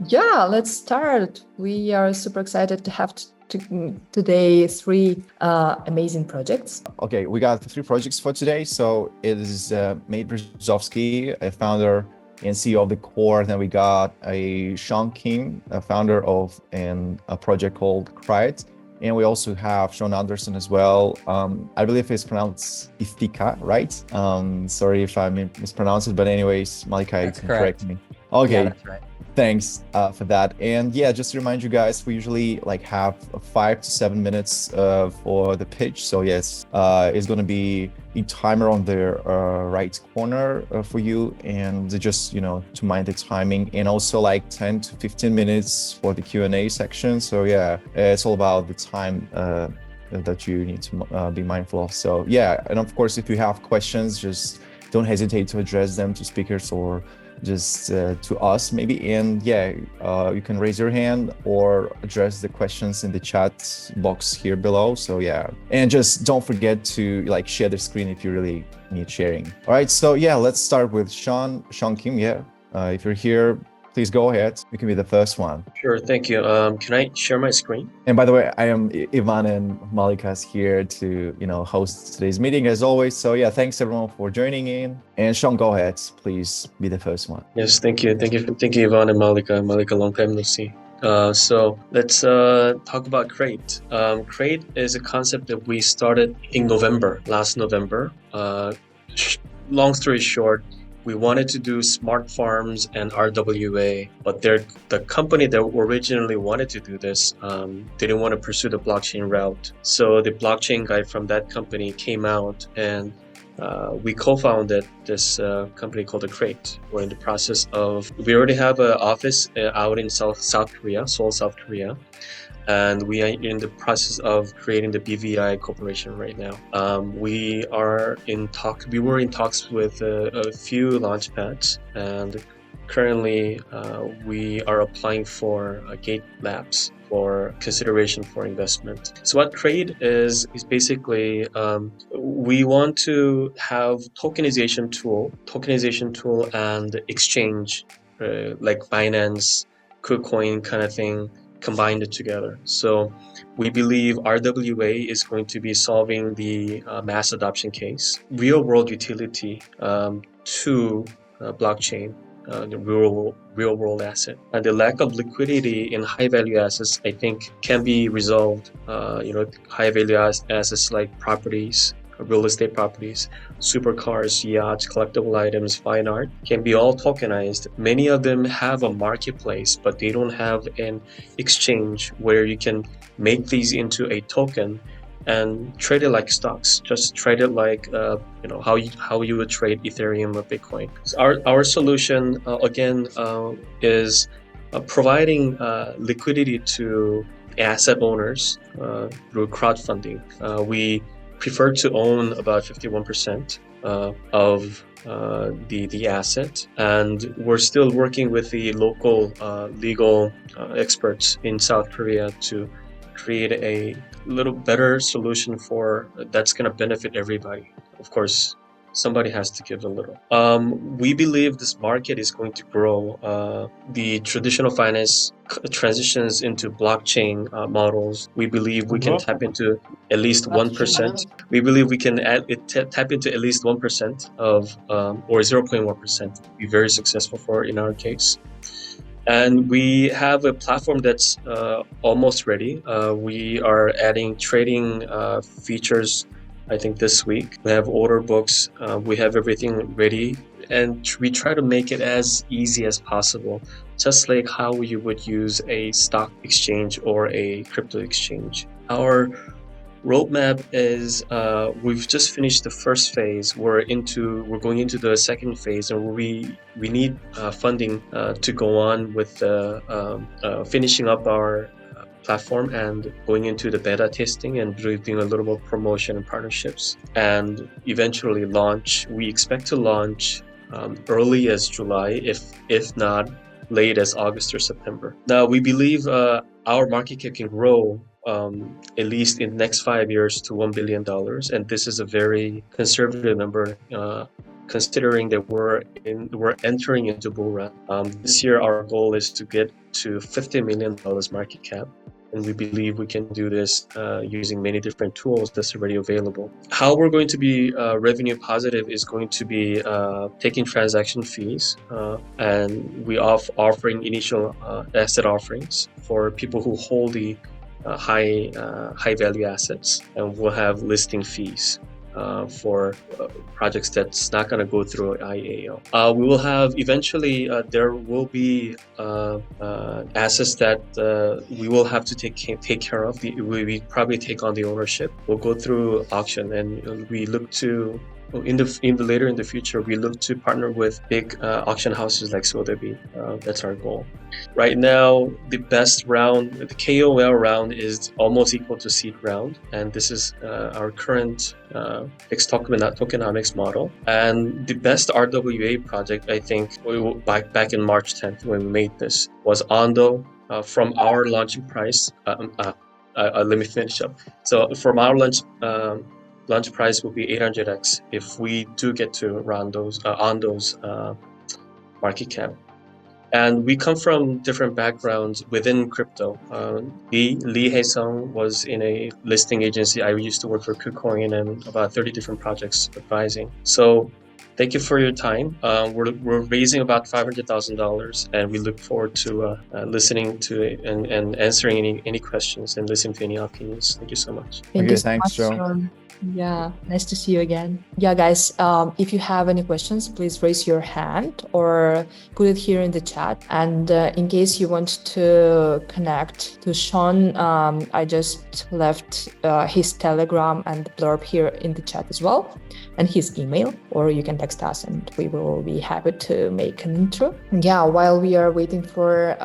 Yeah, let's start. We are super excited to have today three amazing projects. Okay, we got three projects for today. So it is Mate Brzezowski, a founder and CEO of the Core. Then we got a Sean Kim, a founder of a project called Crite. And we also have Sean Anderson as well. I believe it's pronounced Ithika, right? Sorry if I mispronounce it, but anyways, Malika, you That's can correct. correct me. Yeah, Okay, that's right. thanks for that. And yeah, just to remind you guys, we usually like have 5 to 7 minutes for the pitch. So yes, it's going to be a timer on the right corner for you, and just to mind the timing, and also like 10 to 15 minutes for the Q&A section. So yeah, it's all about the time that you need to be mindful of. So yeah, and of course, if you have questions, just don't hesitate to address them to speakers or just to us maybe. And yeah, you can raise your hand or address the questions in the chat box here below. So yeah, and just don't forget to like share the screen if you really need sharing. All right, so yeah, let's start with Sean Kim. Yeah, if you're here, please go ahead. You can be the first one. Sure, thank you. Can I share my screen? And by the way, I am Ivan, and Malika's here to, host today's meeting as always. So yeah, thanks everyone for joining in. And Sean, go ahead, please be the first one. Yes, thank you. Thank you, Ivan and Malika. Malika, long time no see. So let's talk about Crate. Crate is a concept that we started in last November. Long story short, we wanted to do smart farms and RWA, but the company that originally wanted to do this didn't want to pursue the blockchain route. So the blockchain guy from that company came out, and we co-founded this company called The Crate. We're in the process of, we already have an office out in South Korea, Seoul, South Korea. And we are in the process of creating the BVI corporation right now. We were in talks with a few launchpads, and currently we are applying for Gate Labs for consideration for investment. So what Crate is basically, we want to have tokenization tool and exchange, like Binance, KuCoin kind of thing, combined it together. So we believe RWA is going to be solving the mass adoption case, real world utility to blockchain, the real world asset. And the lack of liquidity in high value assets, I think, can be resolved. High value assets like properties, real estate properties, supercars, yachts, collectible items, fine art can be all tokenized. Many of them have a marketplace, but they don't have an exchange where you can make these into a token and trade it like stocks. Just trade it like how you would trade Ethereum or Bitcoin. So our solution again is providing liquidity to asset owners through crowdfunding. We prefer to own about 51% of the asset, and we're still working with the local legal experts in South Korea to create a little better solution for that's going to benefit everybody. Of course, somebody has to give a little. We believe this market is going to grow. The traditional finance transitions into blockchain models. We believe we can tap into at least 1%. We believe we can tap into at least 1% of, or 0.1%, be very successful for in our case. And we have a platform that's almost ready. We are adding trading features, I think this week. We have order books, we have everything ready, and we try to make it as easy as possible, just like how you would use a stock exchange or a crypto exchange. Our roadmap is we've just finished the first phase. We're going into the second phase, and we need funding to go on with finishing up our platform and going into the beta testing and doing a little more promotion and partnerships, and eventually launch. We expect to launch early as July, if not late as August or September. Now we believe our market cap can grow at least in the next 5 years to $1 billion, and this is a very conservative number. considering that we're entering into bull run. This year, our goal is to get to $50 million market cap. And we believe we can do this using many different tools that's already available. How we're going to be revenue positive is going to be taking transaction fees, and we offering initial asset offerings for people who hold the high value assets, and we'll have listing fees for projects that's not going to go through IAO. We will have eventually there will be assets that we will have to take care of. We probably take on the ownership. We'll go through auction, and we look to in the future, we look to partner with big auction houses like Sotheby. That's our goal. Right now, the best round, the KOL round, is almost equal to seed round, and this is our current fixed tokenomics model. And the best RWA project, I think, back in March 10th when we made this, was Ondo. From our launching price, let me finish up. So from our launch price will be 800x if we do get to Ondo's market cap. And we come from different backgrounds within crypto. Lee Hae-sung was in a listing agency. I used to work for KuCoin and about 30 different projects advising. So thank you for your time. We're raising about $500,000, and we look forward to listening to it and answering any questions and listening to any opinions. Thank you so much. Thank you so Thanks, much, Joe. Sean. Yeah, nice to see you again. Yeah, guys, if you have any questions, please raise your hand or put it here in the chat. And in case you want to connect to Sean, I just left his Telegram and the blurb here in the chat as well, and his email, or you can text us and we will be happy to make an intro. Yeah, while we are waiting for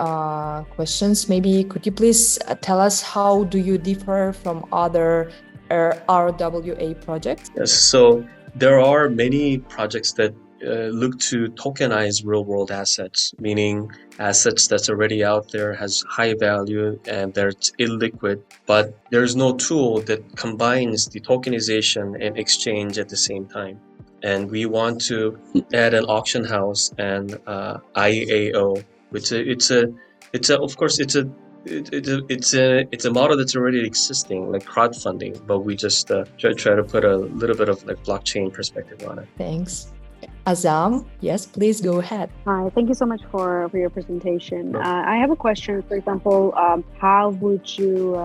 questions, maybe could you please tell us how do you differ from other RWA projects? Yes, so there are many projects that look to tokenize real-world assets, meaning assets that's already out there, has high value, and they're illiquid, but there's no tool that combines the tokenization and exchange at the same time. And we want to add an auction house and IAO, which it's a model that's already existing, like crowdfunding, but we just try to put a little bit of like blockchain perspective on it. Thanks. Azam, yes, please go ahead. Hi, thank you so much for your presentation. I have a question. For example, how would you,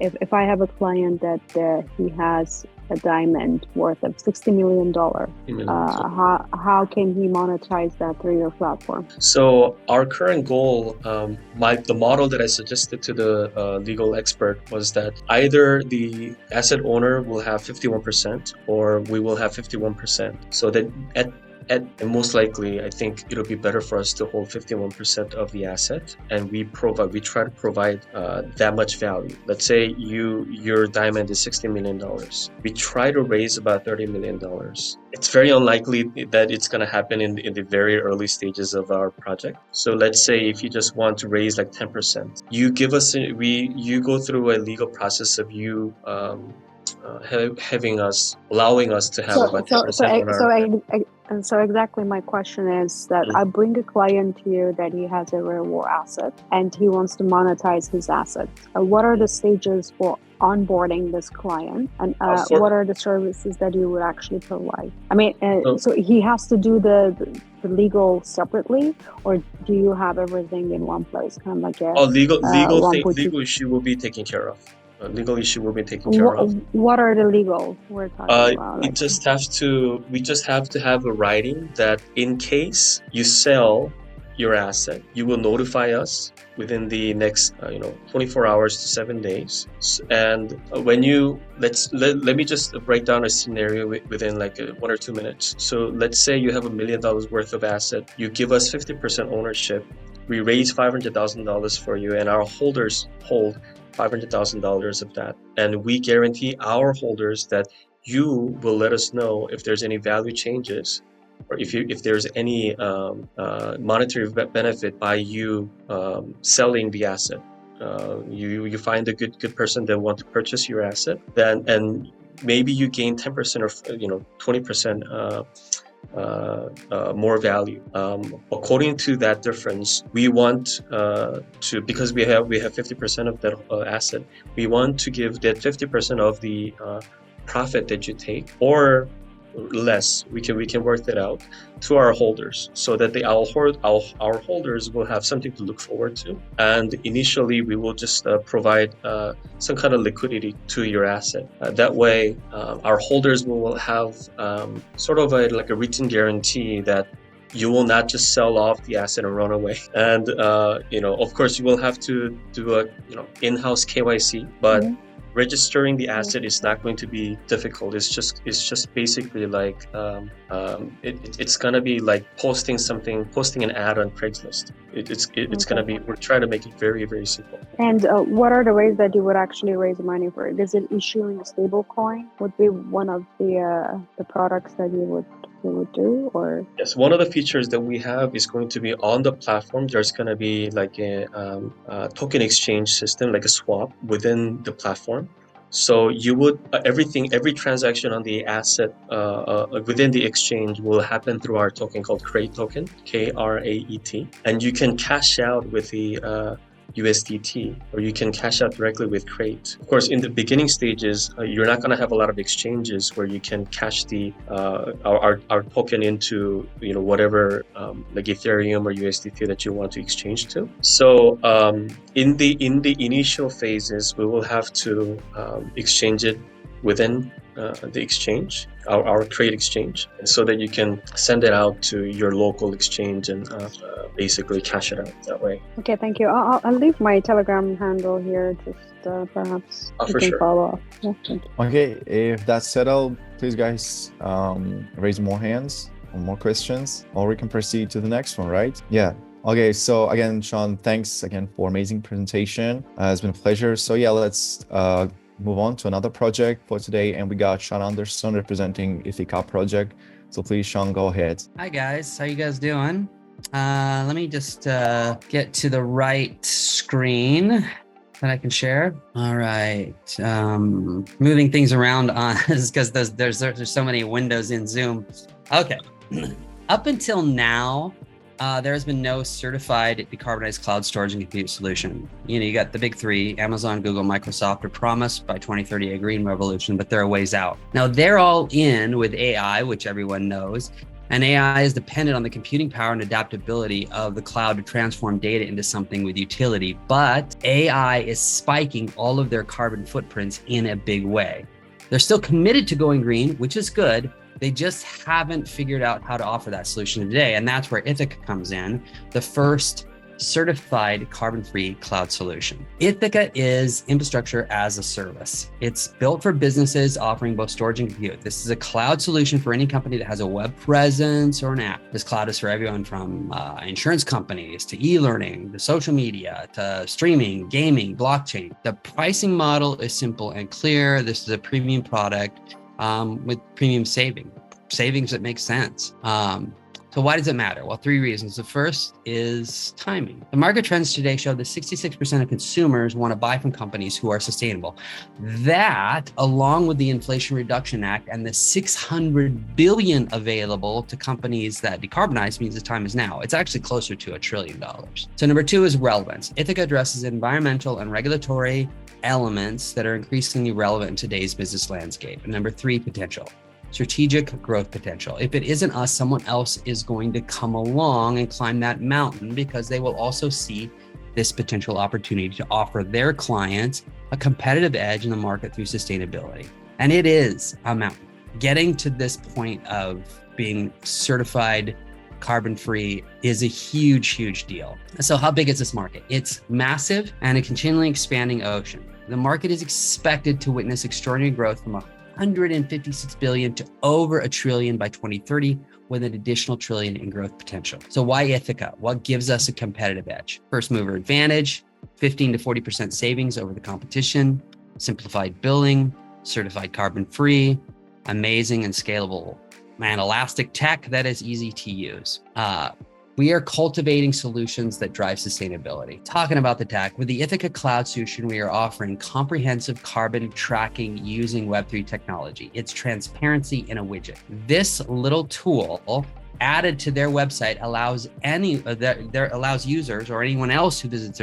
if I have a client that he has a diamond worth of $60 million, how can he monetize that through your platform? So our current goal, the model that I suggested to the legal expert was that either the asset owner will have 51% or we will have 51%. So that and most likely, I think it'll be better for us to hold 51% of the asset, and we try to provide that much value. Let's say your diamond is $60 million. We try to raise about $30 million. It's very unlikely that it's going to happen in the very early stages of our project. So let's say if you just want to raise like 10%, you give us you go through a legal process of you allowing us to have about 10%. So exactly my question is that I bring a client here that he has a real world asset and he wants to monetize his asset. What are the stages for onboarding this client, and what are the services that you would actually provide? I mean, so he has to do the legal separately, or do you have everything in one place? Kind of like a legal issue will be taken care of. Legal issue will be taken care of. What are the legal we're talking about? We just have to have a writing that in case you sell your asset, you will notify us within the next 24 hours to 7 days. And when let me just break down a scenario within like 1 or 2 minutes. So let's say you have $1 million worth of asset. You give us 50% ownership. We raise $500,000 for you, and our holders hold $500,000 of that, and we guarantee our holders that you will let us know if there's any value changes, or if there's any monetary benefit by you selling the asset. You find a good person that want to purchase your asset, and maybe you gain 10% or 20% more value. According to that difference, we want to, because we have 50% of that asset, we want to give that 50% of the profit that you take, or less, we can work that out, to our holders, so that our holders will have something to look forward to. And initially we will just provide some kind of liquidity to your asset. That way our holders will have sort of like a written guarantee that you will not just sell off the asset and run away. And of course you will have to do a in-house KYC, but registering the asset is not going to be difficult. It's just basically like it's gonna be like posting an ad on Craigslist. It's gonna be, we're trying to make it very, very simple. And what are the ways that you would actually raise money for it? Is it issuing a stable coin? Would be one of the products that you would do? Or yes, one of the features that we have is going to be on the platform. There's going to be like a token exchange system, like a swap within the platform. So you would every transaction on the asset within the exchange will happen through our token called Crate token, KRAET, and you can cash out with the USDT, or you can cash out directly with Crate. Of course, in the beginning stages, you're not going to have a lot of exchanges where you can cash the our token into whatever like Ethereum or USDT that you want to exchange to. So in the initial phases, we will have to exchange it within the exchange, our Crate exchange, so that you can send it out to your local exchange and basically cash it out that way. Okay, thank you. I'll leave my Telegram handle here, just perhaps you for can sure. follow up. Yeah, thank you. Okay, if that's settled, please guys raise more hands or more questions, or we can proceed to the next one, right? Yeah. Okay, so again, Sean, thanks again for amazing presentation. It's been a pleasure. So yeah, let's move on to another project for today, and we got Sean Anderson representing Ithaca project. So please, Sean, go ahead. Hi guys, how you guys doing? Let me just get to the right screen that I can share. All right, moving things around on because there's so many windows in Zoom. Okay, up until now, there has been no certified decarbonized cloud storage and compute solution. You got the big three, Amazon, Google, Microsoft, are promised by 2030 a green revolution, but they're a ways out. Now they're all in with AI, which everyone knows, and AI is dependent on the computing power and adaptability of the cloud to transform data into something with utility. But AI is spiking all of their carbon footprints in a big way. They're still committed to going green, which is good. They just haven't figured out how to offer that solution today. And that's where Ithaca comes in, the first certified carbon-free cloud solution. Ithaca is infrastructure as a service. It's built for businesses offering both storage and compute. This is a cloud solution for any company that has a web presence or an app. This cloud is for everyone from insurance companies to e-learning, to social media, to streaming, gaming, blockchain. The pricing model is simple and clear. This is a premium product with premium savings that make sense. So why does it matter? Well, 3 reasons. The first is timing. The market trends today show that 66% of consumers want to buy from companies who are sustainable. That, along with the Inflation Reduction Act and the $600 billion available to companies that decarbonize, means the time is now. It's actually closer to $1 trillion. So number 2 is relevance. Ithaca addresses environmental and regulatory elements that are increasingly relevant in today's business landscape. And number 3, potential. Strategic growth potential. If it isn't us, someone else is going to come along and climb that mountain, because they will also see this potential opportunity to offer their clients a competitive edge in the market through sustainability. And it is a mountain. Getting to this point of being certified carbon-free is a huge, huge deal. So how big is this market? It's massive and a continually expanding ocean. The market is expected to witness extraordinary growth from 156 billion to over $1 trillion by 2030, with an additional $1 trillion in growth potential. So why Ithaca? What gives us a competitive edge? First mover advantage, 15 to 40% savings over the competition, simplified billing, certified carbon-free, amazing and scalable and elastic tech that is easy to use. We are cultivating solutions that drive sustainability. Talking about the tech, with the Ithaca Cloud solution, we are offering comprehensive carbon tracking using Web3 technology. It's transparency in a widget. This little tool added to their website allows allows users or anyone else who visits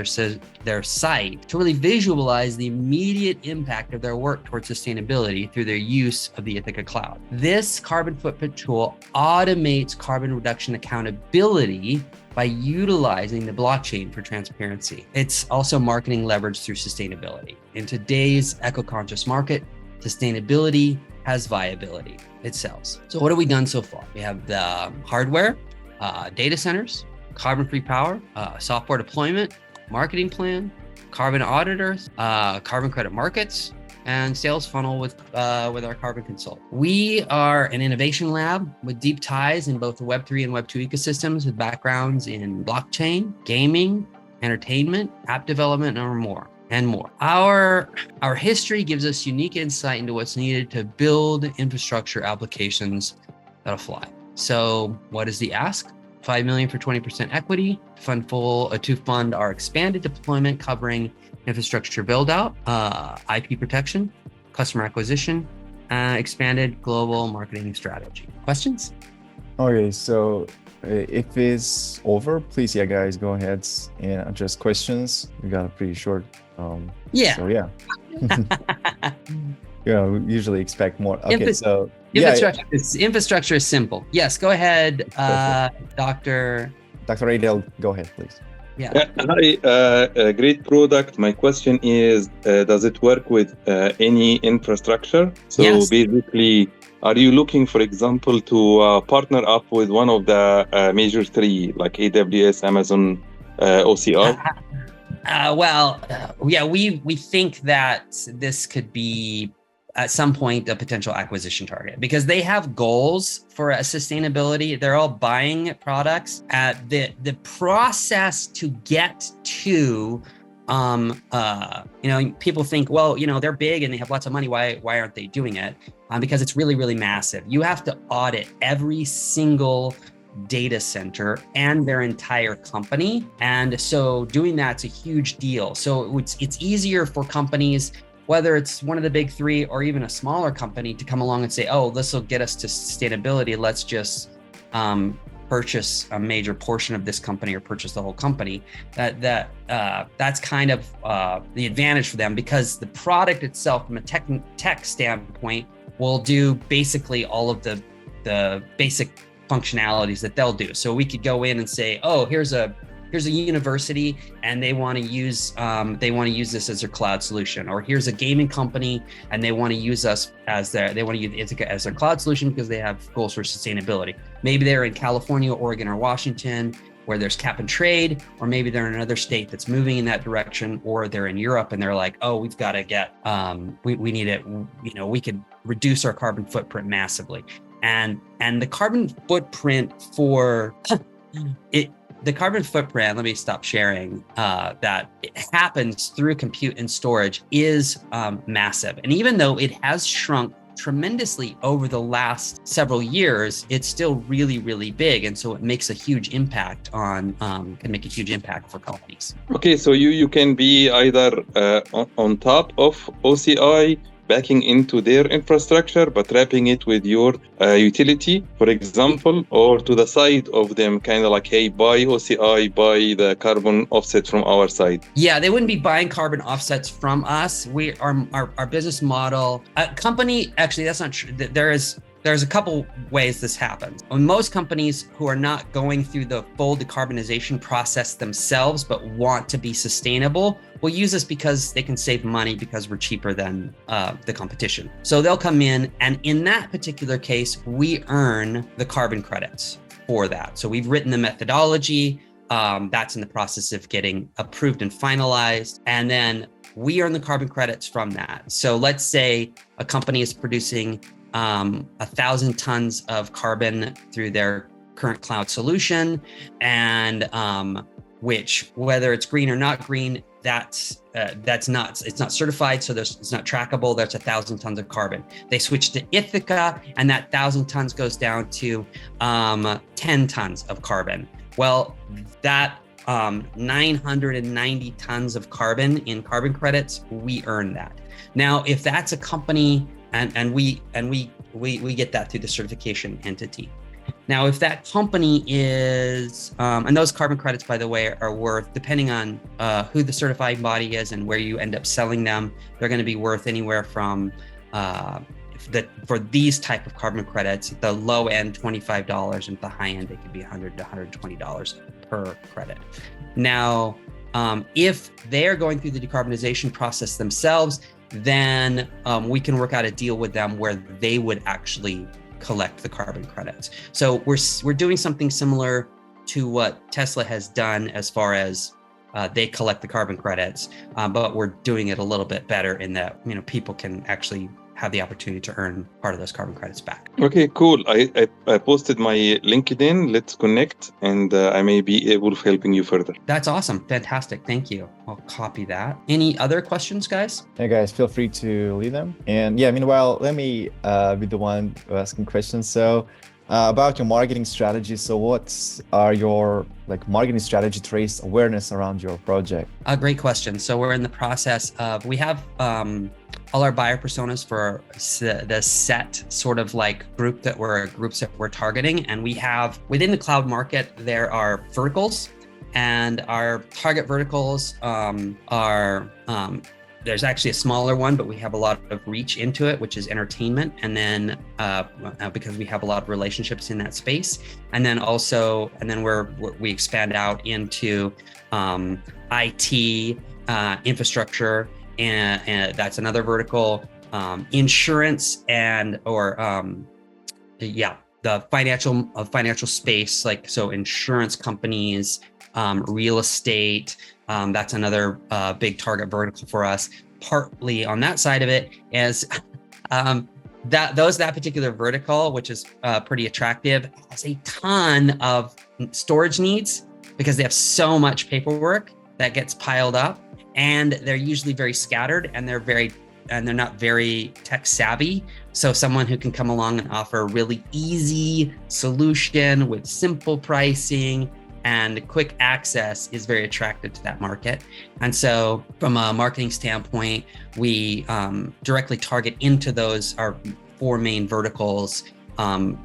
their site to really visualize the immediate impact of their work towards sustainability through their use of the Ithaca Cloud. This carbon footprint tool automates carbon reduction accountability by utilizing the blockchain for transparency. It's also marketing leverage through sustainability. In today's eco-conscious market, sustainability has viability. It sells. So what have we done so far? We have the hardware, data centers, carbon-free power, software deployment, marketing plan, carbon auditors, carbon credit markets, and sales funnel with our carbon consult. We are an innovation lab with deep ties in both the Web3 and Web2 ecosystems with backgrounds in blockchain, gaming, entertainment, app development, and more. Our history gives us unique insight into what's needed to build infrastructure applications that'll fly. So what is the ask? $5 million for 20% equity to fund our expanded deployment covering infrastructure build out, IP protection, customer acquisition, expanded global marketing strategy. Questions? Okay, so if it's over, please, guys, go ahead and address questions. We got a pretty short. Yeah. So yeah. We usually expect more. Okay, Infrastructure is simple. Yes, go ahead, Dr. Adel, go ahead, please. Yeah. Hi, great product. My question is, does it work with any infrastructure? So Yes. basically, are you looking, for example, to partner up with one of the major three, like AWS, Amazon, OCI? We think that this could be at some point a potential acquisition target because they have goals for sustainability. They're all buying products. The process to get to people think, well, they're big and they have lots of money. Why aren't they doing it? Because it's really, really massive. You have to audit every single data center and their entire company. And so doing that's a huge deal. So it's easier for companies, whether it's one of the big three or even a smaller company, to come along and say, oh, this will get us to sustainability. Let's just purchase a major portion of this company or purchase the whole company. That's kind of the advantage for them because the product itself from a tech standpoint will do basically all of the basic functionalities that they'll do. So we could go in and say, oh, here's a university and they want to use this as their cloud solution, or here's a gaming company and they want to use us as they want to use Ithaca as their cloud solution because they have goals for sustainability. Maybe they're in California, Oregon, or Washington where there's cap and trade, or maybe they're in another state that's moving in that direction, or they're in Europe and they're like, oh, we've got to get we need it, we could reduce our carbon footprint massively. And the carbon footprint for it, the carbon footprint, let me stop sharing, that it happens through compute and storage is massive. And even though it has shrunk tremendously over the last several years, it's still really, really big. And so it makes a huge impact can make a huge impact for companies. Okay, so you can be either on top of OCI, backing into their infrastructure, but wrapping it with your utility, for example, or to the side of them, kind of like, hey, buy OCI, buy the carbon offset from our side. Yeah, they wouldn't be buying carbon offsets from us. Our business model, company, actually, that's not true. There's a couple ways this happens. Most companies who are not going through the full decarbonization process themselves, but want to be sustainable, will use us because they can save money because we're cheaper than the competition. So they'll come in, and in that particular case, we earn the carbon credits for that. So we've written the methodology. That's in the process of getting approved and finalized. And then we earn the carbon credits from that. So let's say a company is producing 1,000 tons of carbon through their current cloud solution, and which, whether it's green or not green, it's not certified, so it's not trackable. That's 1,000 tons of carbon. They switch to Ithaca, and that 1,000 tons goes down to 10 tons of carbon. Well, that 990 tons of carbon in carbon credits, we earn that. Now, if that's a company and we get that through the certification entity. Now, if that company is, and those carbon credits, by the way, are worth, depending on who the certifying body is and where you end up selling them, they're going to be worth anywhere from, for these type of carbon credits, the low end $25, and at the high end, it could be $100 to $120 per credit. Now, if they're going through the decarbonization process themselves, then we can work out a deal with them where they would actually collect the carbon credits. So we're doing something similar to what Tesla has done as far as they collect the carbon credits, but we're doing it a little bit better in that, you know, people can actually have the opportunity to earn part of those carbon credits back. Okay, cool. I posted my LinkedIn. Let's connect, and I may be able of helping you further. That's awesome. Fantastic. Thank you. I'll copy that. Any other questions, guys? Hey guys, feel free to leave them. And yeah, meanwhile, let me be the one asking questions. So about your marketing strategy. So what are your marketing strategy to raise awareness around your project? A great question. So we're in the process of, we have all our buyer personas for the set sort of groups that we're targeting. And we have, within the cloud market, there are verticals, and our target verticals are, there's actually a smaller one, but we have a lot of reach into it, which is entertainment. And then because we have a lot of relationships in that space. And then also, we expand out into IT, infrastructure, and that's another vertical, insurance, and the financial space, so insurance companies, real estate. That's another big target vertical for us. Partly on that side of it is that particular vertical, which is pretty attractive, has a ton of storage needs because they have so much paperwork that gets piled up, and they're usually very scattered, and they're not very tech savvy. So someone who can come along and offer a really easy solution with simple pricing and quick access is very attractive to that market. And so from a marketing standpoint, we directly target into those, our 4 main verticals.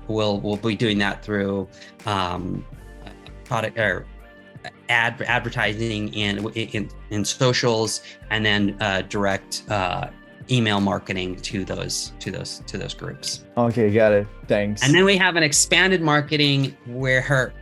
We'll be doing that through product or advertising in socials, and then direct email marketing to those groups. Okay, got it. Thanks. And then we have an expanded marketing where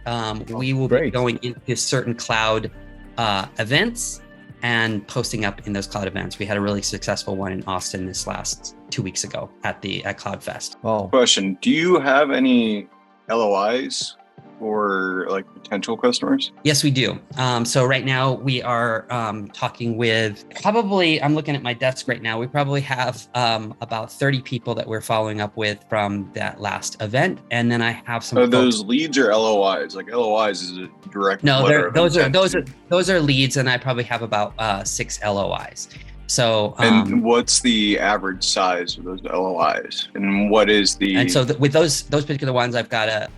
we will be going into certain cloud events and posting up in those cloud events. We had a really successful one in Austin this last 2 weeks ago at CloudFest. Wow. Question: do you have any LOIs for potential customers? Yes, we do. So right now we are talking with I'm looking at my desk right now. We probably have about 30 people that we're following up with from that last event. And then I have some. Are those leads or LOIs? LOIs is a direct. No, those are leads, and I probably have about 6 LOIs. So, and what's the average size of those LOIs, and what is the? And so with those particular ones, I've got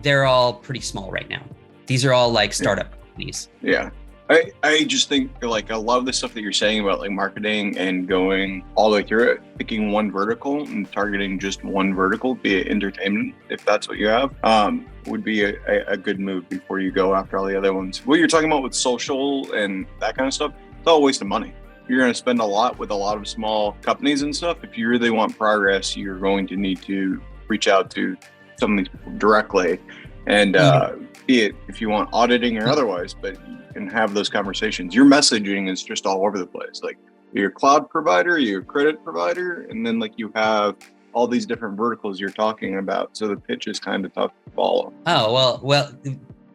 they're all pretty small right now. These are all startup companies. Yeah, I just think a lot of the stuff that you're saying about marketing and going all the way through it, picking one vertical and targeting just one vertical, be it entertainment, if that's what you have, would be a good move before you go after all the other ones. What you're talking about with social and that kind of stuff, it's all a waste of money. You're going to spend a lot with a lot of small companies and stuff. If you really want progress, you're going to need to reach out to some of these people directly, and be it if you want auditing or otherwise, but you can have those conversations. Your messaging is just all over the place. You're a cloud provider, you're a credit provider, and then you have all these different verticals you're talking about. So the pitch is kind of tough to follow. Oh, well,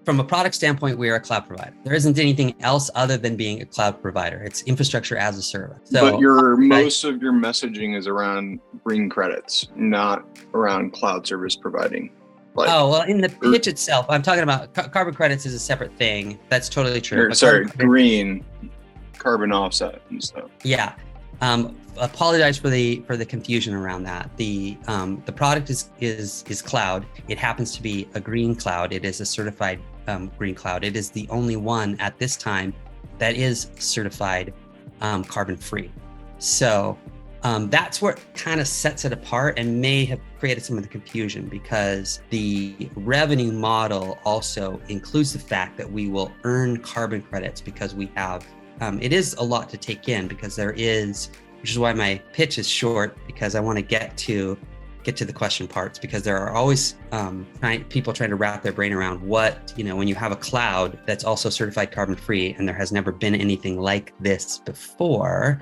from a product standpoint, we are a cloud provider. There isn't anything else other than being a cloud provider. It's infrastructure as a service. So, but most of your messaging is around green credits, not around cloud service providing. In the pitch itself, I'm talking about carbon credits is a separate thing. That's totally true. Green carbon offset and stuff. Yeah. Apologize for the confusion around that. The product is cloud. It happens to be a green cloud. It is a certified Green Cloud. It is the only one at this time that is certified carbon free. So that's what kind of sets it apart and may have created some of the confusion, because the revenue model also includes the fact that we will earn carbon credits because we have, it is a lot to take in, because there is, which is why my pitch is short, because I want to get to the question parts, because there are always people trying to wrap their brain around what, when you have a cloud that's also certified carbon free and there has never been anything like this before,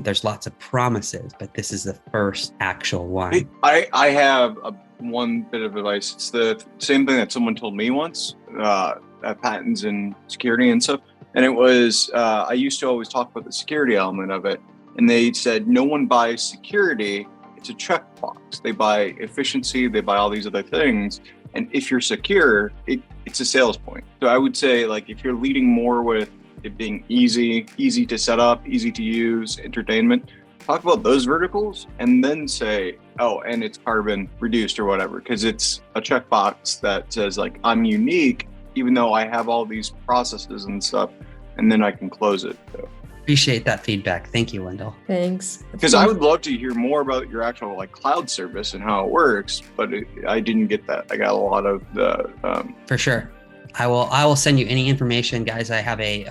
there's lots of promises, but this is the first actual one. I have one bit of advice. It's the same thing that someone told me once at patents and security and stuff. And it was, I used to always talk about the security element of it. And they said, no one buys security. It's a checkbox. They buy efficiency, they buy all these other things. And if you're secure, it's a sales point. So I would say, like, if you're leading more with it being easy to set up, easy to use, entertainment, talk about those verticals and then say, oh, and it's carbon reduced or whatever, because it's a checkbox that says, like, I'm unique, even though I have all these processes and stuff, and then I can close it. So. Appreciate that feedback. Thank you, Wendell. Thanks. Because I would love to hear more about your actual cloud service and how it works, but I didn't get that. I got a lot of the. For sure, I will send you any information, guys. I have a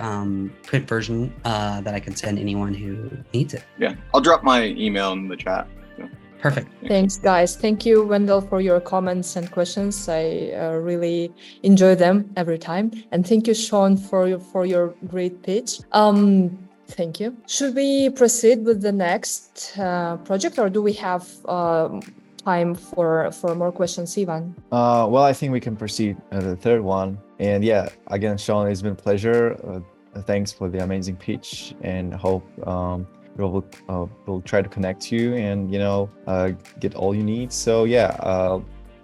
print version that I can send anyone who needs it. Yeah, I'll drop my email in the chat. So. Perfect. Thanks, guys. Thank you, Wendell, for your comments and questions. I really enjoy them every time. And thank you, Sean, for your great pitch. Thank you. Should we proceed with the next project, or do we have time for more questions, Ivan? Well, I think we can proceed to the third one. And yeah, again, Sean, it's been a pleasure. Thanks for the amazing pitch, and hope we'll try to connect you and get all you need. So yeah,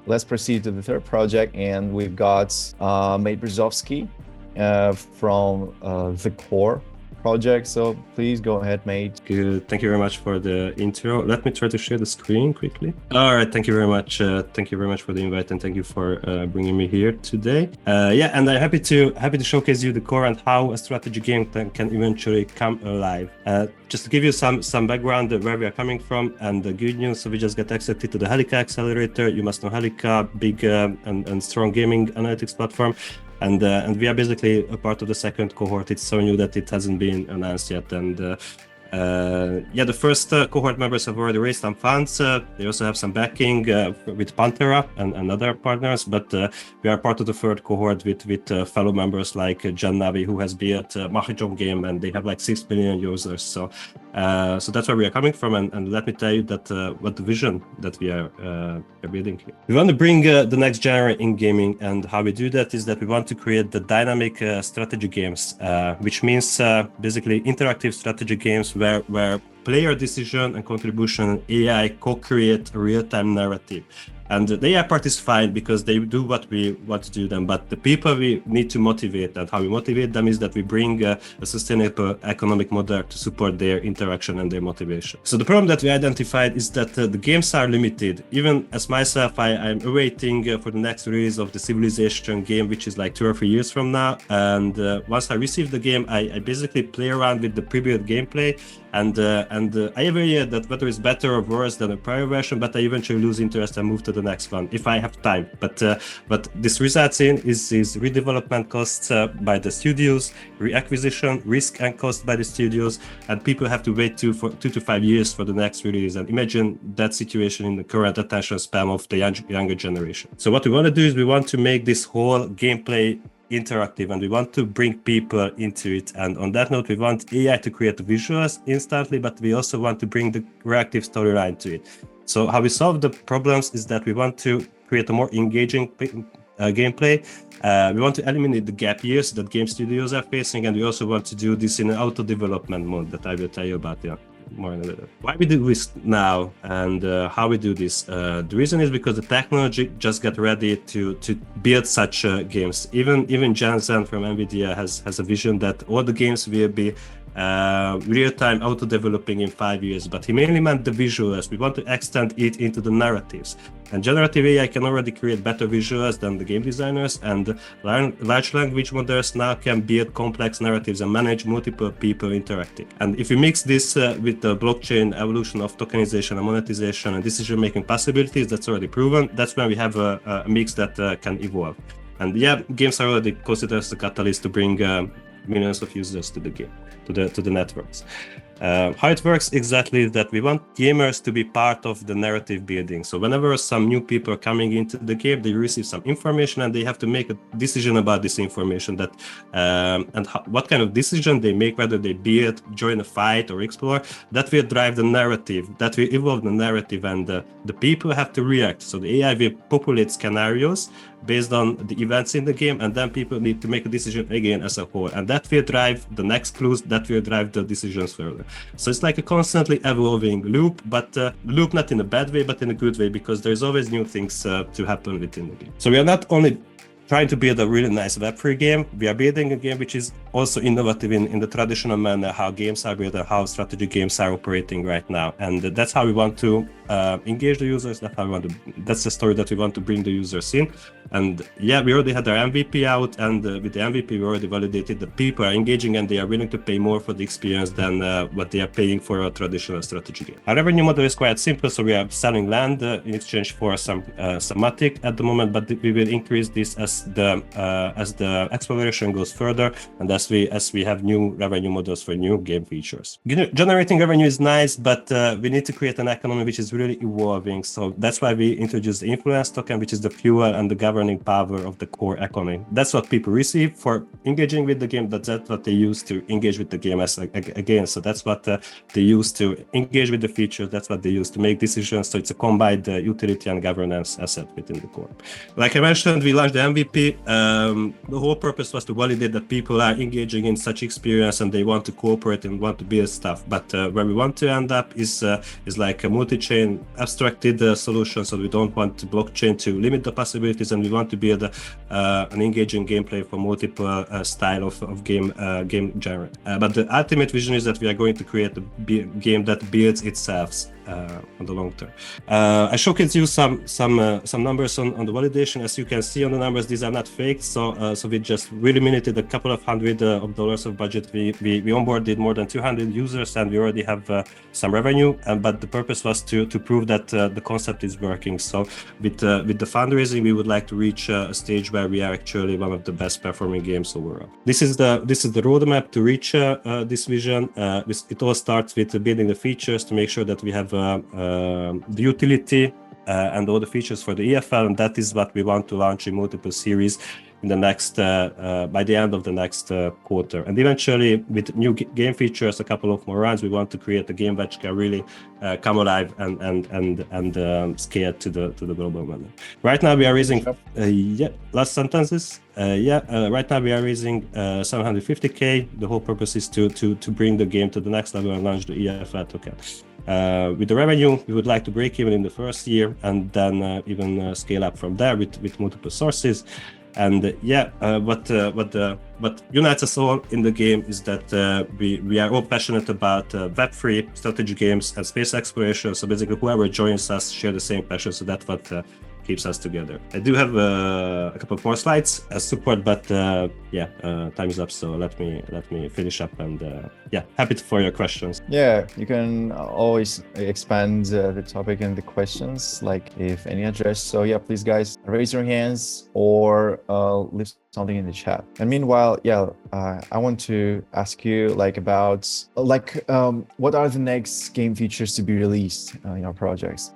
let's proceed to the third project, and we've got Mate Brzozowski from the Core project. So please go ahead, Mate. Good. Thank you very much for the intro. Let me try to share the screen quickly. All right. Thank you very much. Thank you very much for the invite, and thank you for bringing me here today. Yeah, and I'm happy to showcase you the core and how a strategy game can eventually come alive. Just to give you some background where we are coming from and the good news. So we just got accepted to the Helica Accelerator. You must know Helica, big and strong gaming analytics platform. And we are basically a part of the second cohort. It's so new that it hasn't been announced yet. And yeah, the first cohort members have already raised some funds. They also have some backing with Pantera and other partners. But we are part of the third cohort with fellow members like Jan Navi, who has built Mahjong game, and they have 6 million users. So that's where we are coming from. And let me tell you that what the vision that we are building here. We want to bring the next genre in gaming, and how we do that is that we want to create the dynamic strategy games, which means basically interactive strategy games where player decision and contribution AI co-create a real-time narrative. And the AI part is fine because they do what we want to do them, but the people we need to motivate, and how we motivate them is that we bring a sustainable economic model to support their interaction and their motivation. So the problem that we identified is that the games are limited. Even as myself, I'm awaiting for the next release of the Civilization game, which is 2 or 3 years from now. And once I receive the game, I basically play around with the previous gameplay. And I evaluate that whether it's better or worse than a prior version, but I eventually lose interest and move to the next one if I have time. But this results in is redevelopment costs by the studios, reacquisition risk and cost by the studios, and people have to wait 2 to 5 years for the next release. And imagine that situation in the current attention span of the younger generation. So what we want to do is we want to make this whole gameplay interactive, and we want to bring people into it. And on that note, we want AI to create the visuals instantly, but we also want to bring the reactive storyline to it. So how we solve the problems is that we want to create a more engaging gameplay. We want to eliminate the gap years that game studios are facing, and we also want to do this in an auto development mode that I will tell you about more in a little. Why we do this now and how we do this? The reason is because the technology just got ready to build such games. Even Jensen from NVIDIA has a vision that all the games will be real-time auto-developing in 5 years, but he mainly meant the visuals. We want to extend it into the narratives. And generative AI can already create better visuals than the game designers, and large language models now can build complex narratives and manage multiple people interacting. And if you mix this with the blockchain evolution of tokenization and monetization and decision-making possibilities, that's already proven. That's when we have a mix that can evolve. And yeah, games are already considered as the catalyst to bring millions of users to the game, to the networks. How it works exactly is that we want gamers to be part of the narrative building. So whenever some new people are coming into the game, they receive some information and they have to make a decision about this information, that what kind of decision they make, whether they build, join a fight or explore. That will drive the narrative, that will evolve the narrative, and the people have to react. So the AI will populate scenarios based on the events in the game, and then people need to make a decision again as a whole, and that will drive the next clues, that will drive the decisions further. So it's like a constantly evolving loop, but loop not in a bad way, but in a good way, because there's always new things to happen within the game. So we are not only trying to build a really nice Web3 game, we are building a game which is also innovative in the traditional manner, how games are built and how strategy games are operating right now. And that's how we want to engage the users, that's the story that we want to bring the users in. And yeah, we already had our MVP out, and with the MVP we already validated that people are engaging and they are willing to pay more for the experience than what they are paying for a traditional strategy game. Our revenue model is quite simple, so we are selling land in exchange for some Matic at the moment, but we will increase this as the exploration goes further, and as we have new revenue models for new game features. Generating revenue is nice, but we need to create an economy which is really evolving. So that's why we introduced the influence token, which is the fuel and the governing power of the core economy. That's what people receive for engaging with the game. That's what they use to engage with the game again. So that's what they use to engage with the features. That's what they use to make decisions. So it's a combined utility and governance asset within the core. Like I mentioned, we launched the MVP. The whole purpose was to validate that people are engaging in such experience and they want to cooperate and want to build stuff. But where we want to end up is like a multi-chain abstracted solution. So we don't want the blockchain to limit the possibilities, and we want to build an engaging gameplay for multiple style of game genre. But the ultimate vision is that we are going to create a game that builds itself on the long term. I showcased you some numbers on the validation. As you can see on the numbers, these are not fake. So we just really minuted a couple of hundred of dollars of budget. We onboarded more than 200 users, and we already have some revenue. But the purpose was to prove that the concept is working. So with the fundraising, we would like to reach a stage where we are actually one of the best performing games overall. This is the roadmap to reach this vision. It all starts with building the features to make sure that we have the utility and all the features for the EFL, and that is what we want to launch in multiple series in the next by the end of the next quarter. And eventually, with new game features, a couple of more runs, we want to create a game which can really come alive and scale to the global level. Right now we are raising last sentences. Right now we are raising 750k. The whole purpose is to bring the game to the next level and launch the EFL token. With the revenue, we would like to break even in the first year, and then even scale up from there with multiple sources. And what unites us all in the game is that we are all passionate about Web3 strategy games and space exploration. So basically, whoever joins us share the same passion. So that's what keeps us together. I do have a couple more slides as support, but time is up. So let me finish up, and happy for your questions. Yeah, you can always expand the topic and the questions, like if any address. So yeah, please guys, raise your hands or leave something in the chat. And meanwhile, I want to ask you about what are the next game features to be released in your projects?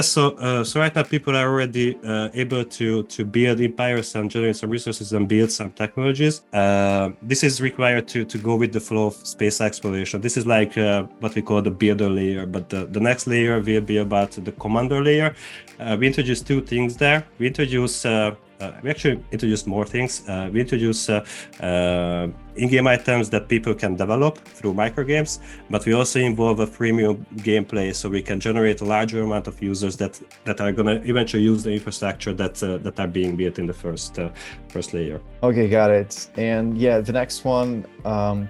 So right now people are already able to build empires and generate some resources and build some technologies. This is required to go with the flow of space exploration. This is like what we call the builder layer, but the next layer will be about the commander layer. We introduced two things there. We actually introduced more things. We introduced in-game items that people can develop through microgames, but we also involve a freemium gameplay, so we can generate a larger amount of users that are going to eventually use the infrastructure that are being built in the first layer. Okay, got it. And yeah, the next one.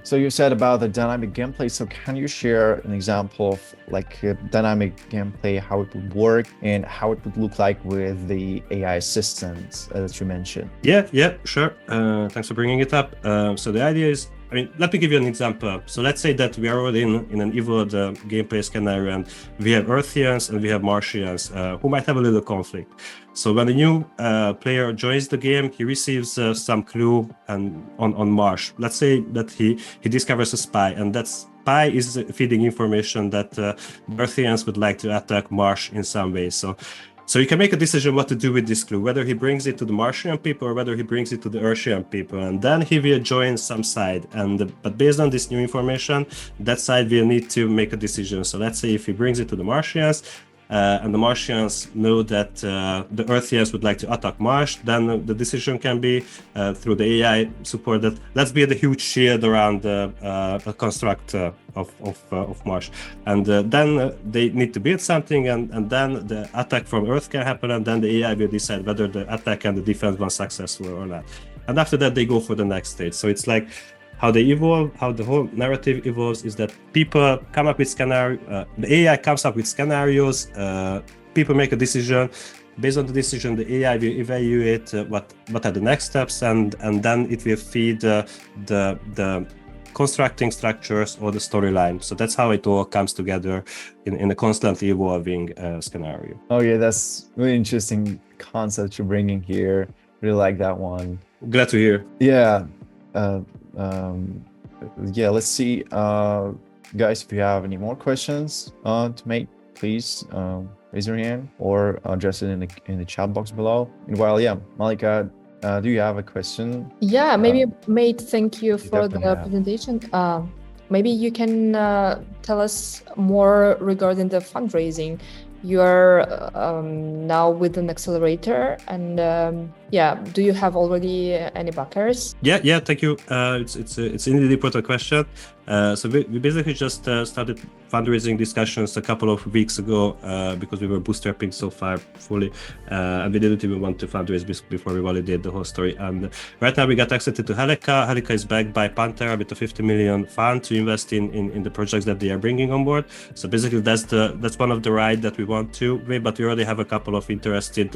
So you said about the dynamic gameplay. So can you share an example of like a dynamic gameplay, how it would work and how it would look like with the AI assistant that you mentioned? Yeah, sure. Thanks for bringing it up. So the idea is, let me give you an example. So let's say that we are already in an evolved gameplay scenario, and we have Earthians and we have Martians who might have a little conflict. So when a new player joins the game, he receives some clue on Mars. Let's say that he discovers a spy, and that spy is feeding information that Earthians would like to attack Mars in some way. So you can make a decision what to do with this clue, whether he brings it to the Martian people or whether he brings it to the Earthian people, and then he will join some side. But based on this new information, that side will need to make a decision. So let's say if he brings it to the Martians, and the Martians know that the Earthians would like to attack Mars, then the decision can be through the AI support that let's build a huge shield around a construct of Mars, and then they need to build something, and then the attack from Earth can happen, and then the AI will decide whether the attack and the defense was successful or not. And after that, they go for the next stage. So it's like how they evolve, how the whole narrative evolves is that people come up with the AI comes up with scenarios, people make a decision. Based on the decision, the AI will evaluate what are the next steps, and then it will feed the constructing structures or the storyline. So that's how it all comes together in a constantly evolving scenario. Oh yeah, that's really interesting concept you're bringing here. Really like that one. Glad to hear. Yeah. Yeah, let's see. Guys, if you have any more questions to make, please raise your hand or address it in the chat box below. Meanwhile, yeah, Malika, do you have a question? Yeah, maybe Mate, thank you for the definitely have. presentation. Maybe you can tell us more regarding the fundraising. You are now with an accelerator, and yeah, do you have already any backers? Yeah, thank you. It's indeed an important question. So we basically just started fundraising discussions a couple of weeks ago because we were bootstrapping so far fully, and we didn't even want to fundraise before we validated the whole story. And right now we got accepted to Helica. Helica is backed by Pantera with a 50 million fund to invest in the projects that they are bringing on board. So basically that's one of the rides that we want to, but we already have a couple of interested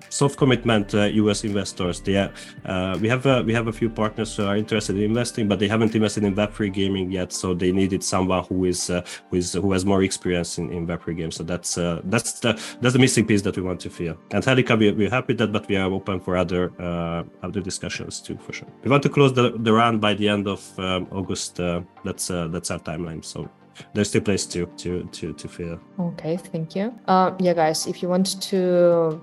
soft commitment US investors. We have a few partners who are interested in investing, but they haven't invested in Web3 gaming yet, so they needed someone who has more experience in Web3 games. So that's the missing piece that we want to fill. And Helica, we're happy with that, but we are open for other discussions too, for sure. We want to close the run by the end of August. That's our timeline. So there's still place to fill. Okay, thank you. Yeah, guys, if you want to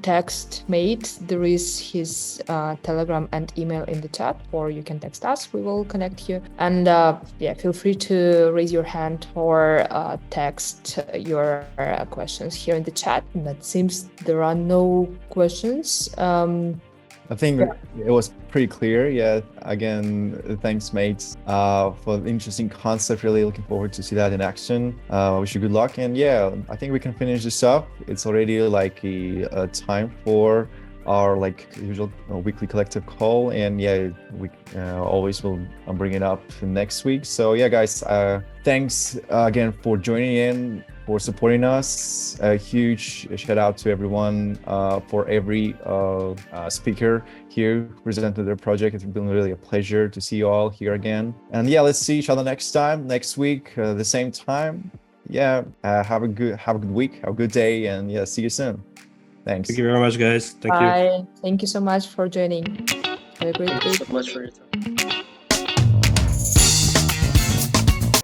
text Mate, there is his Telegram and email in the chat, or you can text us, we will connect you. And yeah, feel free to raise your hand or text your questions here in the chat. And that seems there are no questions. I think it was pretty clear. Yeah. Again, thanks, mates, for the interesting concept. Really looking forward to see that in action. Wish you good luck. And yeah, I think we can finish this up. It's already like a time for our like usual weekly collective call. And yeah, we always will bring it up next week. So yeah, guys, thanks again for joining in, for supporting us. A huge shout out to everyone, for every speaker here who presented their project. It's been really a pleasure to see you all here again. And yeah, let's see each other next week, the same time. Yeah, have a good week, have a good day, and yeah, see you soon. Thanks. Thank you very much, guys. Thank you. Bye. Thank you so much for joining. Have a great day. Thank you so much for your time.